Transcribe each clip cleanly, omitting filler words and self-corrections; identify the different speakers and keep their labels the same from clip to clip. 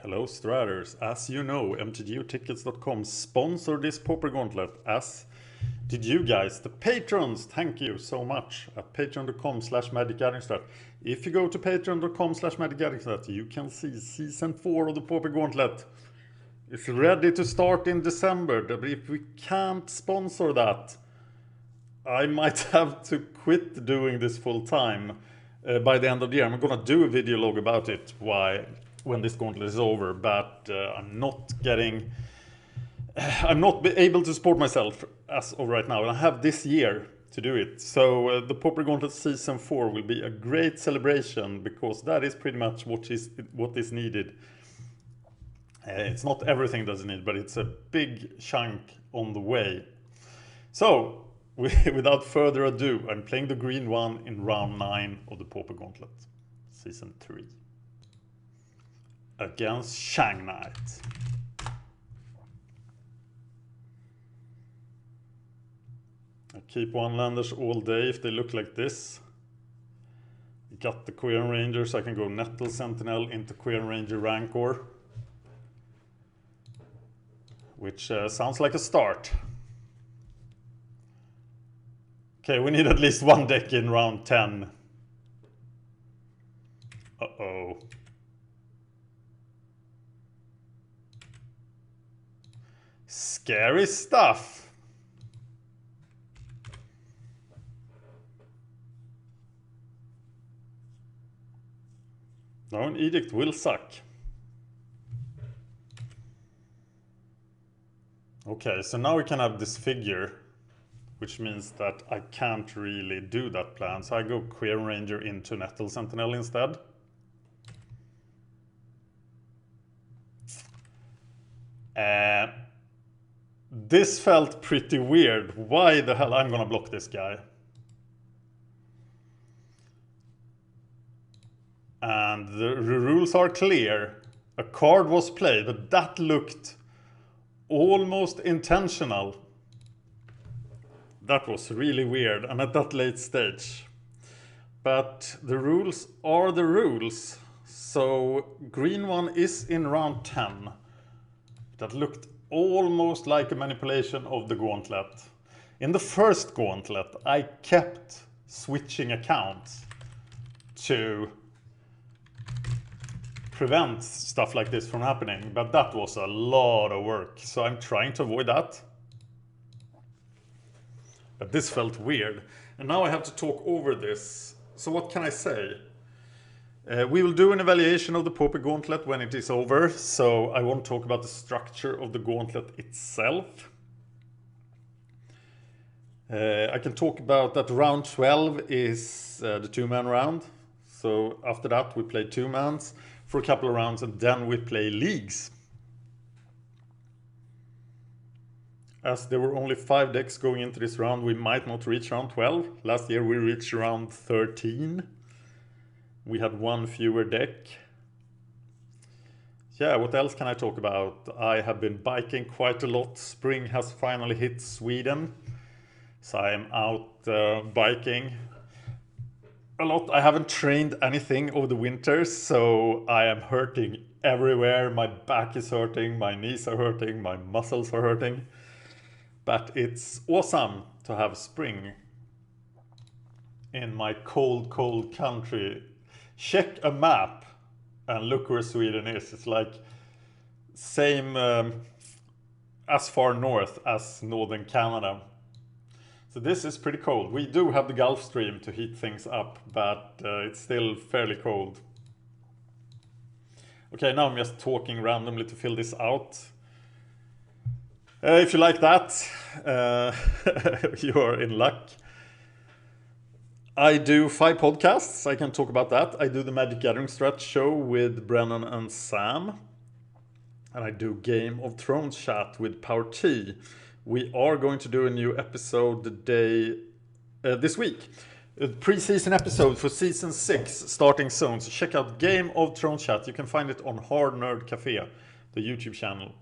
Speaker 1: Hello Straters, as you know, mtgotickets.com sponsored this Pauper Gauntlet, as did you guys, the patrons. Thank you so much at patreon.com/magicgatheringstrat. If you go to patreon.com/magicgatheringstrat, you can see season 4 of the Pauper Gauntlet. It's ready to start in December, but if we can't sponsor that, I might have to quit doing this full time by the end of the year. I'm gonna do a video log about it, when this gauntlet is over, but I'm not able to support myself as of right now, and I have this year to do it. So the Pauper Gauntlet season 4 will be a great celebration, because that is pretty much what is needed. It's not everything that's needed, but it's a big chunk on the way. So without further ado, I'm playing the green one in round 9 of the Pauper Gauntlet season 3 against Shang Knight. I keep one-landers all day if they look like this. Got the Queer Ranger, so I can go Nettle Sentinel into Queer Ranger Rancor, which sounds like a start. Okay, we need at least one deck in round 10. Uh-oh. Scary stuff. Now an edict will suck. Okay, so now we can have this figure, which means that I can't really do that plan. So I go Queer Ranger into Nettle Sentinel instead. This felt pretty weird. Why the hell? I'm gonna block this guy. And the rules are clear. A card was played, but that looked almost intentional. That was really weird, and at that late stage. But the rules are the rules. So green one is in round 10. That looked almost like a manipulation of the gauntlet. In the first gauntlet, I kept switching accounts to prevent stuff like this from happening, but that was a lot of work, so I'm trying to avoid that. But this felt weird, and now I have to talk over this. So what can I say? We will do an evaluation of the Pauper Gauntlet when it is over, so I won't talk about the structure of the gauntlet itself. I can talk about that round 12 is the 2-man round. So after that we play 2-mans for a couple of rounds, and then we play leagues. As there were only 5 decks going into this round, we might not reach round 12. Last year we reached round 13. We had 1 fewer deck. Yeah, what else can I talk about? I have been biking quite a lot. Spring has finally hit Sweden, so I'm out biking a lot. I haven't trained anything over the winter, so I am hurting everywhere. My back is hurting, my knees are hurting, my muscles are hurting. But it's awesome to have spring in my cold, cold country. Check a map and look where Sweden is. It's like same as far north as northern Canada. So this is pretty cold. We do have the Gulf Stream to heat things up, but it's still fairly cold. Okay, now I'm just talking randomly to fill this out. If you like that, you are in luck. I do 5 podcasts, I can talk about that. I do the Magic Gathering Strat show with Brennan and Sam. And I do Game of Thrones chat with Power T. We are going to do a new episode this week. A pre-season episode for season 6 starting soon. So check out Game of Thrones chat. You can find it on Hard Nerd Cafe, the YouTube channel.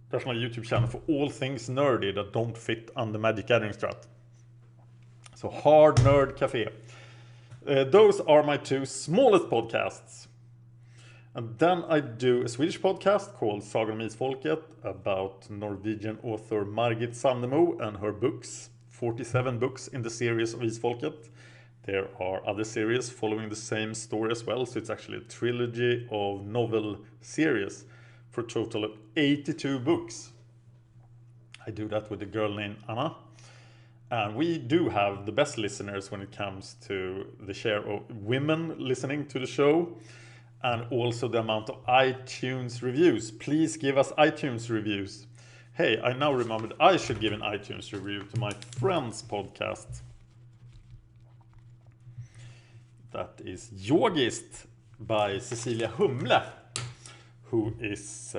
Speaker 1: That's my YouTube channel for all things nerdy that don't fit on the Magic Gathering Strat. So Hard Nerd Cafe. Those are my 2 smallest podcasts. And then I do a Swedish podcast called Sagan om Isfolket about Norwegian author Margit Sandemo and her books. 47 books in the series of Isfolket. There are other series following the same story as well, so it's actually a trilogy of novel series for a total of 82 books. I do that with a girl named Anna. And we do have the best listeners when it comes to the share of women listening to the show, and also the amount of iTunes reviews. Please give us iTunes reviews. Hey, I now remembered I should give an iTunes review to my friend's podcast. That is Yogist by Cecilia Humle, who is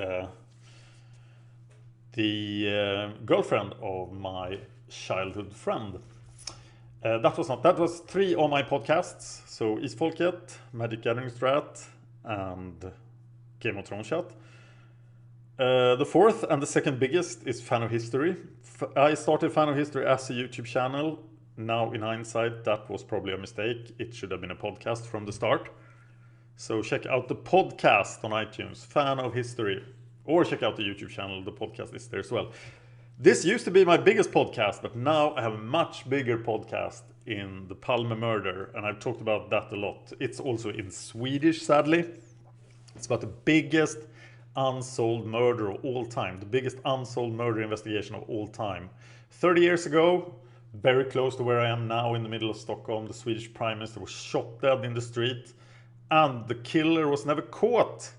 Speaker 1: the girlfriend of my childhood friend. That was 3 of my podcasts. So Isfolket, Magic Gathering Strat, and Game of Thrones Chat. The 4th and the 2nd biggest is Fan of History. I started Fan of History as a YouTube channel. Now in hindsight, that was probably a mistake. It should have been a podcast from the start. So check out the podcast on iTunes, Fan of History. Or check out the YouTube channel, the podcast is there as well. This used to be my biggest podcast, but now I have a much bigger podcast in the Palme murder, and I've talked about that a lot. It's also in Swedish, sadly. It's about the biggest unsolved murder of all time, the biggest unsolved murder investigation of all time. 30 years ago, very close to where I am now in the middle of Stockholm, the Swedish Prime Minister was shot dead in the street, and the killer was never caught.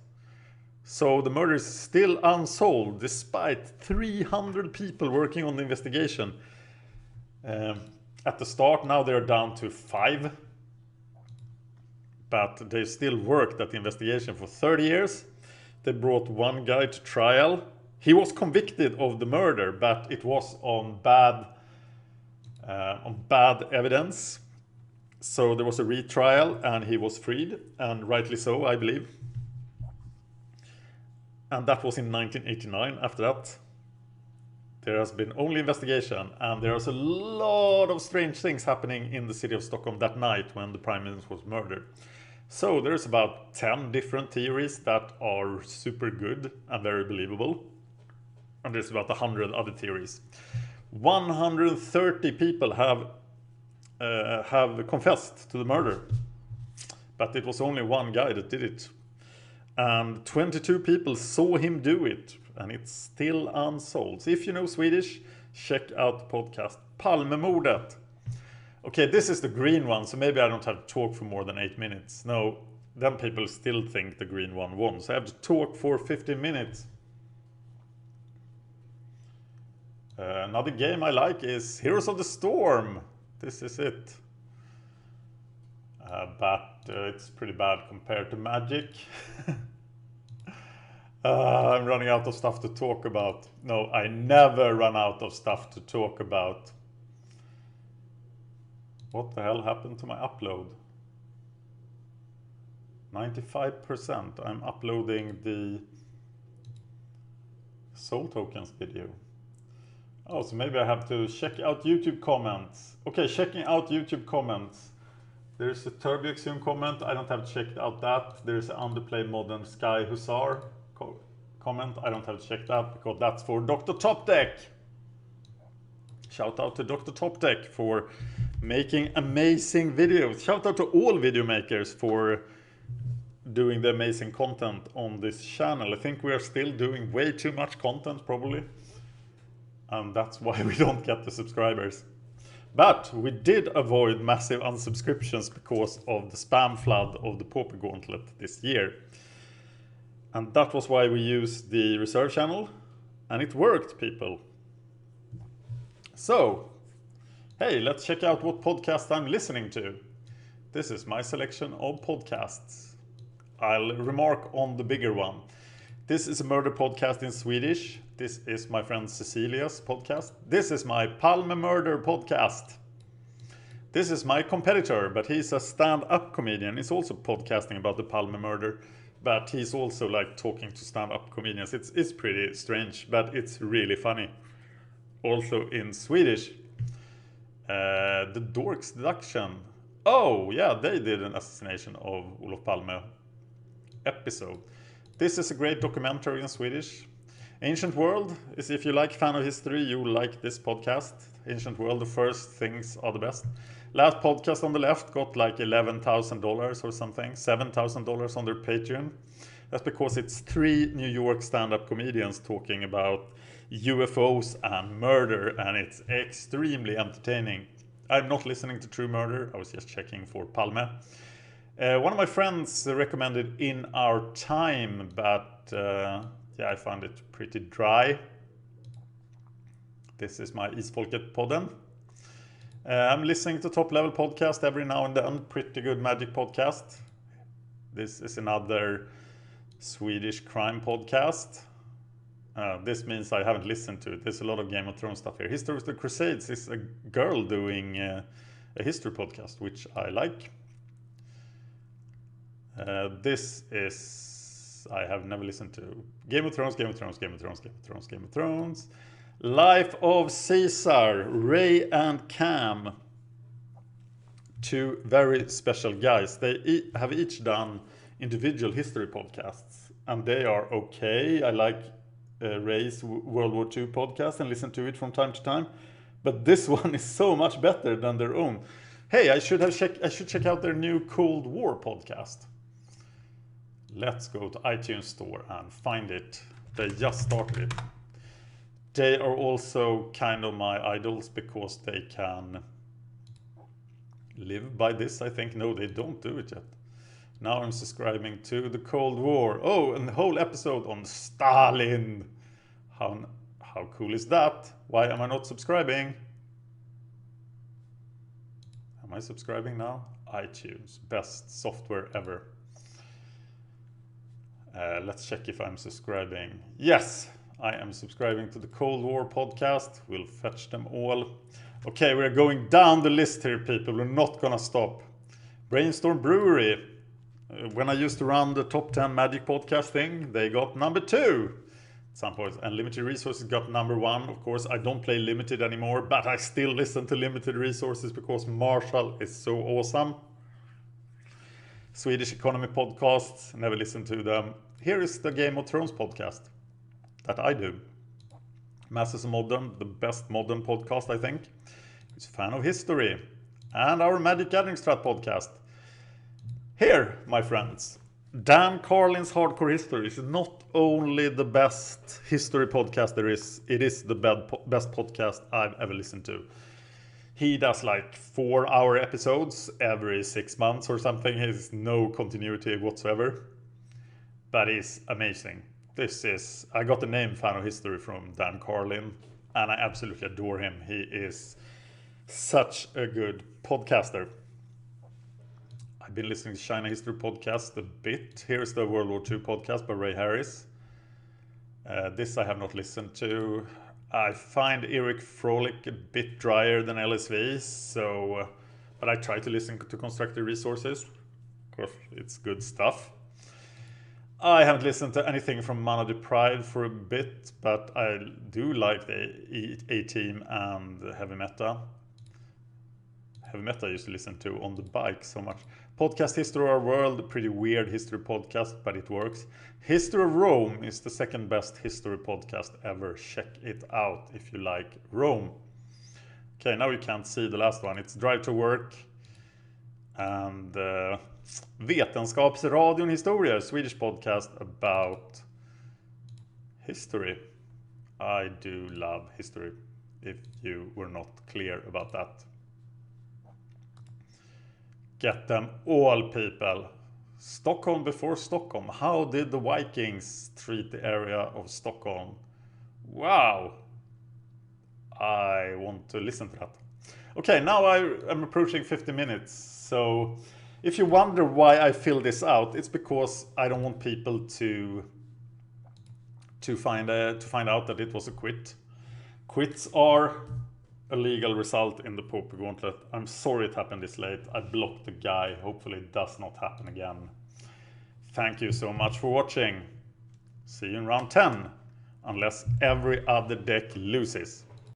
Speaker 1: So the murder is still unsolved, despite 300 people working on the investigation. At the start, now they're down to 5. But they still worked at the investigation for 30 years. They brought one guy to trial. He was convicted of the murder, but it was on bad evidence. So there was a retrial, and he was freed, and rightly so, I believe. And that was in 1989. After that, there has been only investigation, and there's a lot of strange things happening in the city of Stockholm that night when the Prime Minister was murdered. So there's about 10 different theories that are super good and very believable. And there's about 100 other theories. 130 people have confessed to the murder. But it was only one guy that did it. And 22 people saw him do it, and it's still unsolved. So if you know Swedish, check out the podcast Palmemordet. Okay, this is the green one, so maybe I don't have to talk for more than 8 minutes. No, then people still think the green one won, so I have to talk for 15 minutes. Another game I like is Heroes of the Storm. This is it. But it's pretty bad compared to Magic. I'm running out of stuff to talk about. No, I never run out of stuff to talk about. What the hell happened to my upload? 95%. I'm uploading the Soul Tokens video. Oh, so maybe I have to check out YouTube comments. Okay, checking out YouTube comments. There's a Turbiaxion comment. I don't have to check out that. There's an Underplay Modern Sky Hussar comment. I don't have to check that because that's for Dr. Topdeck. Shout out to Dr. Topdeck for making amazing videos. Shout out to all video makers for doing the amazing content on this channel. I think we are still doing way too much content probably. And that's why we don't get the subscribers. But we did avoid massive unsubscriptions because of the spam flood of the Pauper Gauntlet this year. And that was why we used the reserve channel. And it worked, people. So, hey, let's check out what podcast I'm listening to. This is my selection of podcasts. I'll remark on the bigger one. This is a murder podcast in Swedish. This is my friend Cecilia's podcast. This is my Palme Murder podcast. This is my competitor, but he's a stand-up comedian. He's also podcasting about the Palme murder, but he's also like talking to stand-up comedians. It's pretty strange, but it's really funny. Also in Swedish. The Dorks Deduction. Oh, yeah, they did an assassination of Olof Palme episode. This is a great documentary in Swedish. Ancient World is, if you like fan of history, you like this podcast. Ancient World, the first things are the best. Last podcast on the left got like $11,000 or something, $7,000 on their Patreon. That's because it's 3 New York stand-up comedians talking about UFOs and murder, and it's extremely entertaining. I'm not listening to True Murder, I was just checking for Palme. One of my friends recommended In Our Time, but yeah, I found it pretty dry. This is my Isfolket-podden. I'm listening to Top Level Podcast every now and then, pretty good magic podcast. This is another Swedish crime podcast. This means I haven't listened to it. There's a lot of Game of Thrones stuff here. History of the Crusades is a girl doing a history podcast, which I like. This is, I have never listened to. Game of Thrones, Game of Thrones, Game of Thrones, Game of Thrones, Game of Thrones. Life of Caesar, Ray and Cam. 2 very special guys. They have each done individual history podcasts, and they are okay. I like Ray's World War II podcast and listen to it from time to time, but this one is so much better than their own. Hey, I should check out their new Cold War podcast. Let's go to iTunes store and find it. They just started it. They are also kind of my idols because they can live by this, I think. No, they don't do it yet. Now I'm subscribing to the Cold War. Oh, and the whole episode on Stalin. How cool is that? Why am I not subscribing? Am I subscribing now? iTunes, best software ever. Let's check if I'm subscribing. Yes, I am subscribing to the Cold War podcast. We'll fetch them all. Okay, we're going down the list here, people. We're not gonna stop. Brainstorm Brewery. When I used to run the top 10 magic podcast thing, they got number 2 at some point, and Limited Resources got number 1. Of course, I don't play Limited anymore, but I still listen to Limited Resources because Marshall is so awesome. Swedish Economy podcasts, never listen to them. Here is the Game of Thrones podcast that I do. Masters of Modern, the best modern podcast, I think. He's a fan of history. And our Magic Gathering Strat podcast. Here, my friends, Dan Carlin's Hardcore History is not only the best history podcast there is, it is the best podcast I've ever listened to. He does like 4-hour episodes every 6 months or something. He has no continuity whatsoever, but it's amazing. I got the name Fan of History from Dan Carlin, and I absolutely adore him. He is such a good podcaster. I've been listening to China History podcast a bit. Here's the World War II podcast by Ray Harris. This I have not listened to. I find Eric Froelich a bit drier than LSV, but I try to listen to Constructed Resources because it's good stuff. I haven't listened to anything from Mana Deprived for a bit, but I do like the A-Team and Heavy Meta. Heavy Meta I used to listen to on the bike so much. Podcast History of Our World, a pretty weird history podcast, but it works. History of Rome is the second best history podcast ever. Check it out if you like Rome. Okay, now you can't see the last one. It's Drive to Work and Vetenskapsradion Historia, a Swedish podcast about history. I do love history, if you were not clear about that. Get them all, people. Stockholm before Stockholm. How did the Vikings treat the area of Stockholm? Wow. I want to listen to that. Okay, now I am approaching 50 minutes. So if you wonder why I fill this out, it's because I don't want people to find out that it was a quit. Quits are a legal result in the Pauper Gauntlet. I'm sorry it happened this late. I blocked the guy. Hopefully it does not happen again. Thank you so much for watching. See you in round 10, unless every other deck loses.